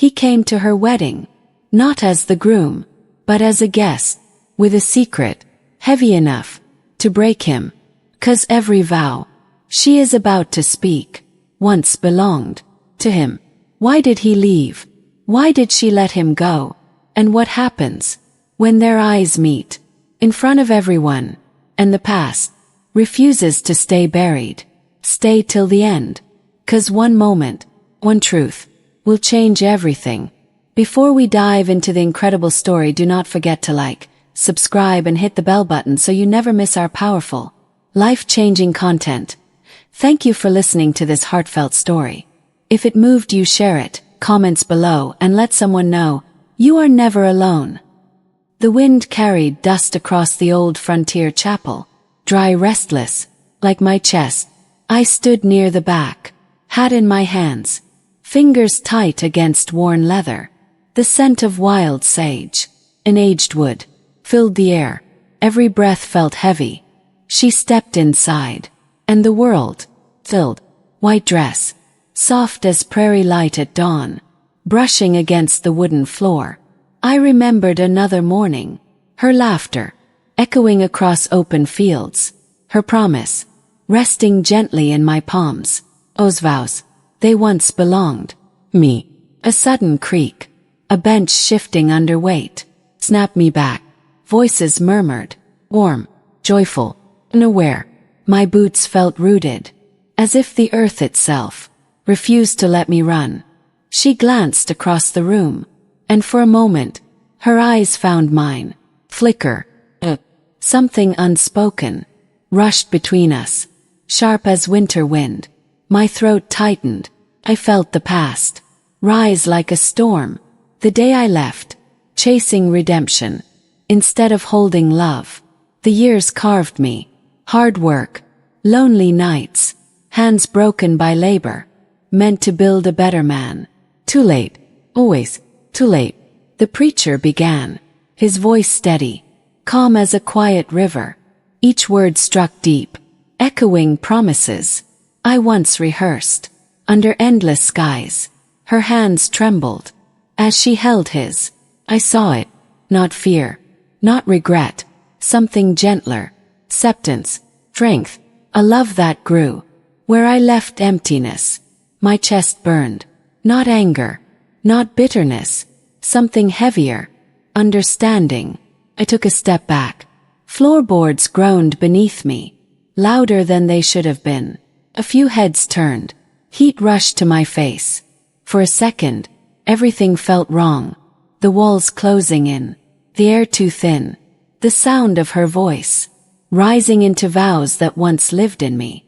He came to her wedding, not as the groom, but as a guest, with a secret, heavy enough to break him. 'Cause every vow she is about to speak once belonged to him. Why did he leave? Why did she let him go? And what happens when their eyes meet in front of everyone, and the past refuses to stay buried? Stay till the end. 'Cause one moment, one truth, will change everything. Before we dive into the incredible story, do not forget to like, subscribe and hit the bell button so you never miss our powerful, life-changing content. Thank you for listening to this heartfelt story. If it moved you, share it, comments below, and let someone know you are never alone. The wind carried dust across the old frontier chapel, dry, restless, like my chest. I stood near the back, hat in my hands, fingers tight against worn leather. The scent of wild sage and aged wood filled the air. Every breath felt heavy. She stepped inside, and the world filled. White dress, soft as prairie light at dawn, brushing against the wooden floor. I remembered another morning, her laughter echoing across open fields, her promise resting gently in my palms. Those vows, they once belonged me. A sudden creak, a bench shifting under weight, snapped me back. Voices murmured, warm, joyful, unaware. My boots felt rooted, as if the earth itself refused to let me run. She glanced across the room, and for a moment, her eyes found mine. Flicker. Something unspoken rushed between us, sharp as winter wind. My throat tightened. I felt the past rise like a storm. The day I left, chasing redemption instead of holding love. The years carved me. Hard work, lonely nights, hands broken by labor, meant to build a better man. Too late, always too late. The preacher began, his voice steady, calm as a quiet river. Each word struck deep, echoing promises I once rehearsed. Under endless skies, her hands trembled. As she held his, I saw it, not fear, not regret, something gentler, acceptance, strength, a love that grew. Where I left emptiness, my chest burned. Not anger, not bitterness, something heavier, understanding. I took a step back. Floorboards groaned beneath me, louder than they should have been. A few heads turned. Heat rushed to my face. For a second, everything felt wrong. The walls closing in, the air too thin. The sound of her voice, rising into vows that once lived in me.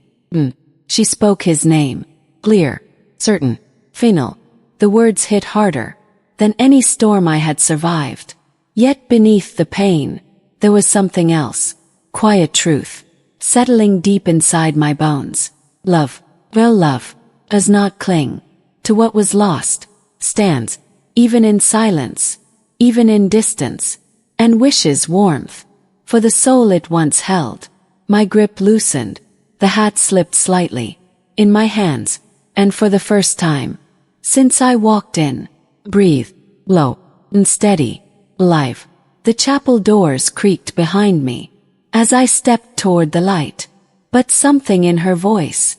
She spoke his name, clear, certain, final. The words hit harder than any storm I had survived. Yet beneath the pain, there was something else, quiet truth, settling deep inside my bones. Love, real love, does not cling to what was lost, stands, even in silence, even in distance, and wishes warmth for the soul it once held. My grip loosened, the hat slipped slightly in my hands, and for the first time since I walked in, breathed, low and steady, alive. The chapel doors creaked behind me as I stepped toward the light, but something in her voice,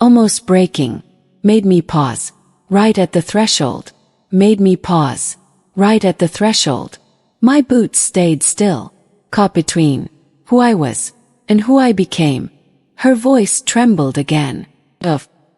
almost breaking, made me pause, right at the threshold, made me pause, right at the threshold. My boots stayed still, caught between who I was and who I became. Her voice trembled again,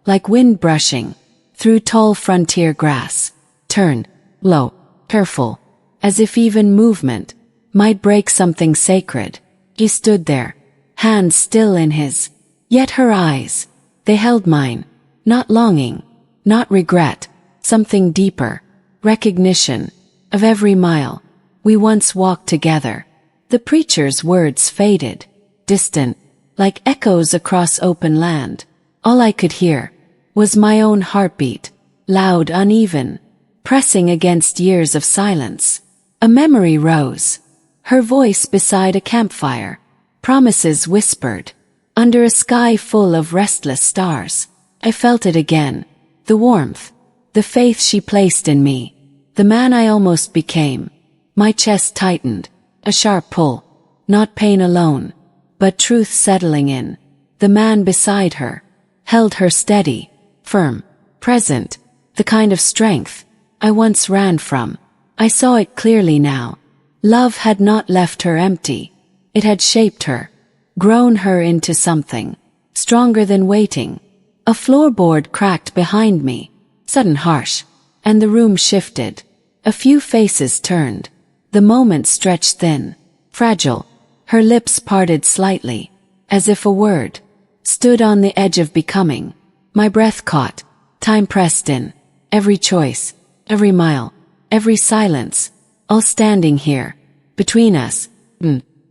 like wind brushing through tall frontier grass, turned, low, careful, as if even movement might break something sacred. He stood there, hands still in his, yet her eyes, they held mine, not longing, not regret, something deeper, recognition of every mile we once walked together. The preacher's words faded, distant, like echoes across open land. All I could hear was my own heartbeat, loud, uneven, pressing against years of silence. A memory rose, her voice beside a campfire, promises whispered, under a sky full of restless stars. I felt it again, the warmth, the faith she placed in me, the man I almost became. My chest tightened, a sharp pull, not pain alone, but truth settling in. The man beside her held her steady, firm, present, the kind of strength I once ran from. I saw it clearly now. Love had not left her empty. It had shaped her, grown her into something stronger than waiting. A floorboard cracked behind me, sudden harsh, and the room shifted. A few faces turned. The moment stretched thin, fragile. Her lips parted slightly, as if a word stood on the edge of becoming. My breath caught. Time pressed in. Every choice, every mile, every silence, all standing here, between us.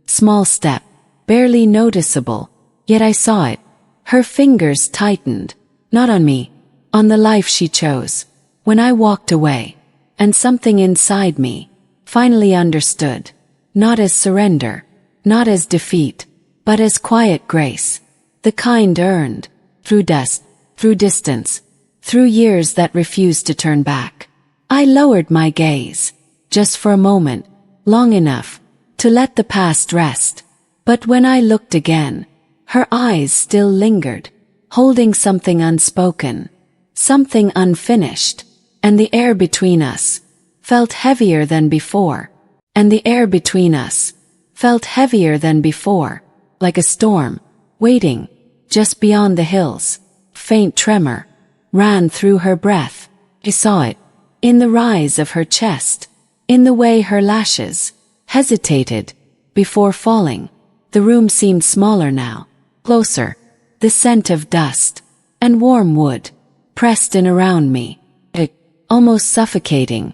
Small step, barely noticeable, yet I saw it. Her fingers tightened, not on me, on the life she chose. When I walked away, and something inside me finally understood, not as surrender, not as defeat, but as quiet grace, the kind earned, through dust, through distance, through years that refused to turn back. I lowered my gaze, just for a moment, long enough to let the past rest. But when I looked again, her eyes still lingered, holding something unspoken, something unfinished, and the air between us felt heavier than before, and the air between us felt heavier than before, like a storm, waiting, just beyond the hills. Faint tremor ran through her breath. I saw it, in the rise of her chest, in the way her lashes hesitated before falling. The room seemed smaller now, closer, the scent of dust and warm wood pressed in around me, almost suffocating.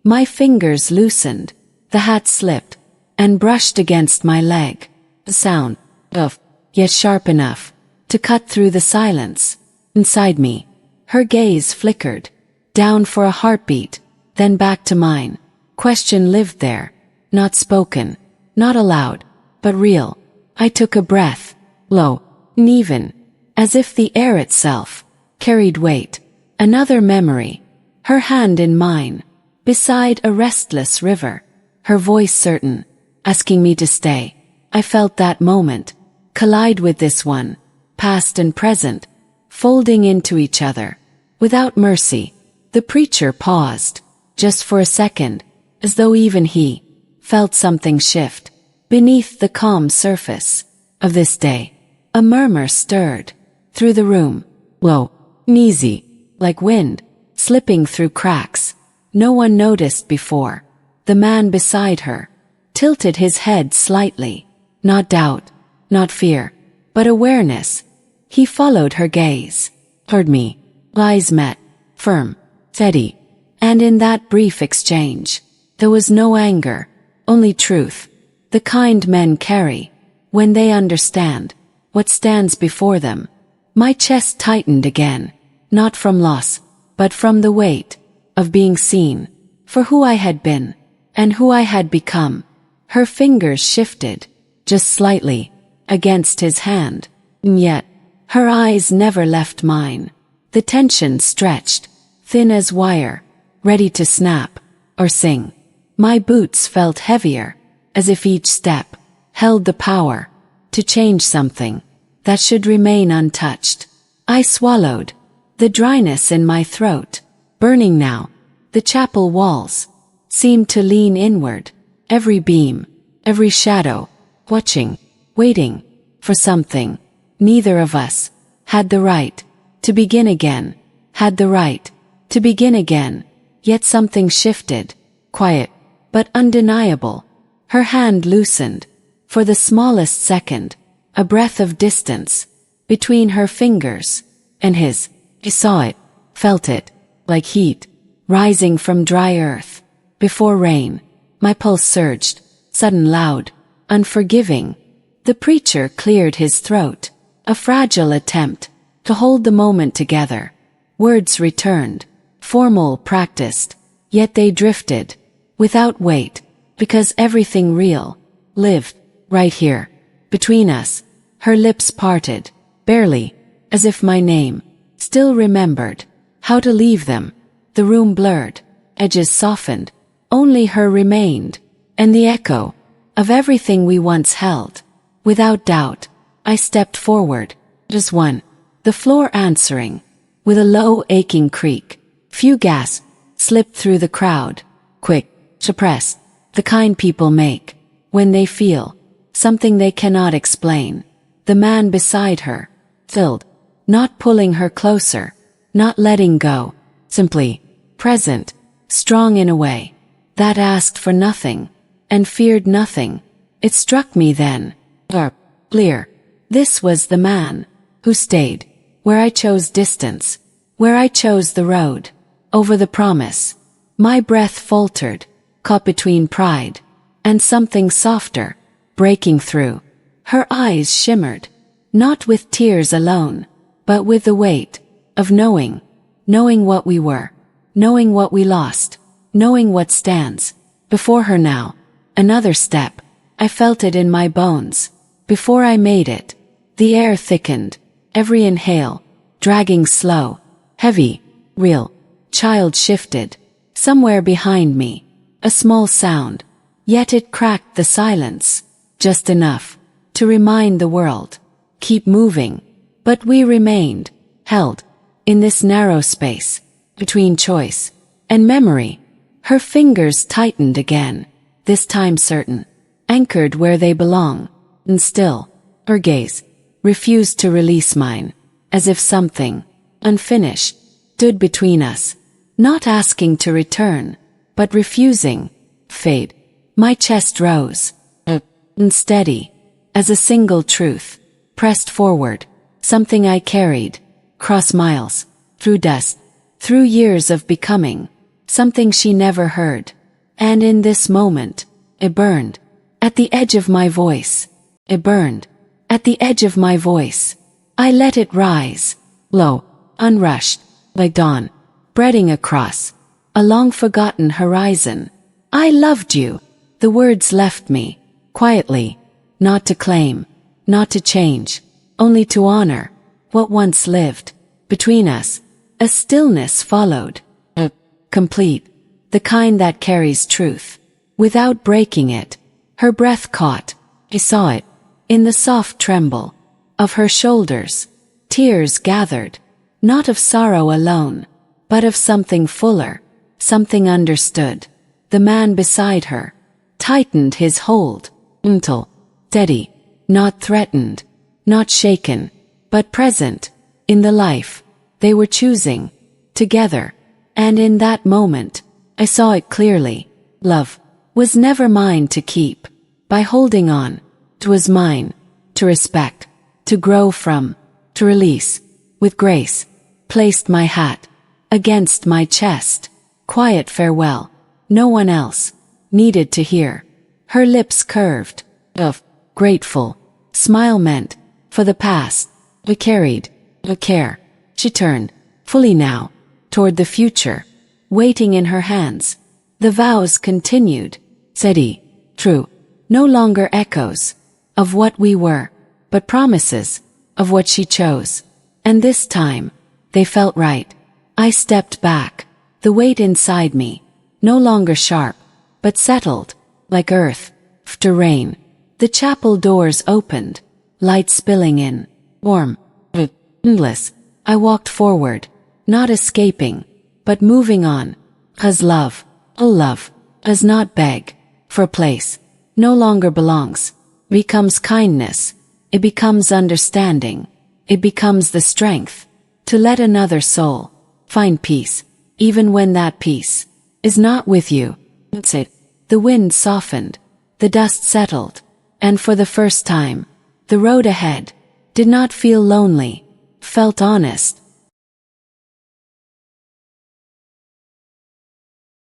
My fingers loosened, the hat slipped and brushed against my leg. The sound of, yet sharp enough to cut through the silence. Inside me, her gaze flickered, down for a heartbeat, then back to mine. Question lived there, not spoken, not aloud, but real. I took a breath, low, uneven, as if the air itself carried weight. Another memory, her hand in mine, beside a restless river, her voice certain, asking me to stay. I felt that moment collide with this one, past and present, folding into each other, without mercy. The preacher paused, just for a second, as though even he felt something shift. Beneath the calm surface of this day, a murmur stirred through the room, low, uneasy, like wind, slipping through cracks no one noticed before. The man beside her tilted his head slightly, not doubt, not fear, but awareness. He followed her gaze, heard me, eyes met, firm, steady, and in that brief exchange, there was no anger, only truth, the kind men carry when they understand what stands before them. My chest tightened again, not from loss, but from the weight of being seen for who I had been and who I had become. Her fingers shifted, just slightly, against his hand, and yet her eyes never left mine. The tension stretched, thin as wire, ready to snap or sing. My boots felt heavier, as if each step held the power to change something that should remain untouched. I swallowed, the dryness in my throat burning now. The chapel walls seemed to lean inward, every beam, every shadow, watching, waiting for something. Neither of us had the right to begin again, had the right to begin again, yet something shifted, quiet, but undeniable. Her hand loosened, for the smallest second, a breath of distance between her fingers and his. I saw it, felt it, like heat rising from dry earth before rain. My pulse surged, sudden, loud, unforgiving. The preacher cleared his throat, a fragile attempt to hold the moment together. Words returned, formal, practiced, yet they drifted, without weight, because everything real lived right here, between us. Her lips parted, barely, as if my name still remembered how to leave them. The room blurred, edges softened, only her remained, and the echo of everything we once held. Without doubt, I stepped forward, just one, the floor answering, with a low aching creak. Few gasps slipped through the crowd, quick, suppressed, the kind people make when they feel something they cannot explain. The man beside her, filled, not pulling her closer, not letting go, simply present, strong in a way that asked for nothing and feared nothing. It struck me then, clear, this was the man who stayed where I chose distance, where I chose the road over the promise. My breath faltered, caught between pride and something softer, breaking through. Her eyes shimmered, not with tears alone, but with the weight of knowing what we were, knowing what we lost, knowing what stands before her now. Another step, I felt it in my bones. Before I made it, the air thickened, every inhale, dragging slow, heavy, real. Child shifted, somewhere behind me, a small sound, yet it cracked the silence, just enough to remind the world, keep moving. But we remained, held, in this narrow space, between choice and memory. Her fingers tightened again, this time certain, anchored where they belong, and still, her gaze refused to release mine, as if something unfinished stood between us, not asking to return, but refusing. Fade. My chest rose, unsteady, as a single truth, pressed forward, something I carried, cross miles, through dust, through years of becoming, something she never heard. And in this moment, it burned, at the edge of my voice. It burned, at the edge of my voice. I let it rise, low, unrushed, like dawn, spreading across a long-forgotten horizon. I loved you. The words left me, quietly, not to claim, not to change, only to honor what once lived between us. A stillness followed, complete, the kind that carries truth without breaking it. Her breath caught, I saw it, in the soft tremble of her shoulders. Tears gathered, not of sorrow alone, but of something fuller, something understood. The man beside her tightened his hold, until, steady, not threatened, not shaken, but present, in the life they were choosing, together. And in that moment, I saw it clearly. Love was never mine to keep. By holding on, 'twas mine to respect, to grow from, to release, with grace. Placed my hat against my chest. Quiet farewell, no one else needed to hear. Her lips curved, grateful, smile meant, for the past, we carried, a care. She turned, fully now, toward the future, waiting in her hands. The vows continued, steady, true, no longer echoes of what we were, but promises of what she chose. And this time, they felt right. I stepped back, the weight inside me, no longer sharp, but settled, like earth, after rain. The chapel doors opened, light spilling in, warm, endless. I walked forward, not escaping, but moving on. 'Cause love, oh love, does not beg for a place, no longer belongs. Becomes kindness, it becomes understanding, it becomes the strength to let another soul find peace, even when that peace is not with you. That's it. The wind softened, the dust settled, and for the first time, the road ahead did not feel lonely, felt honest.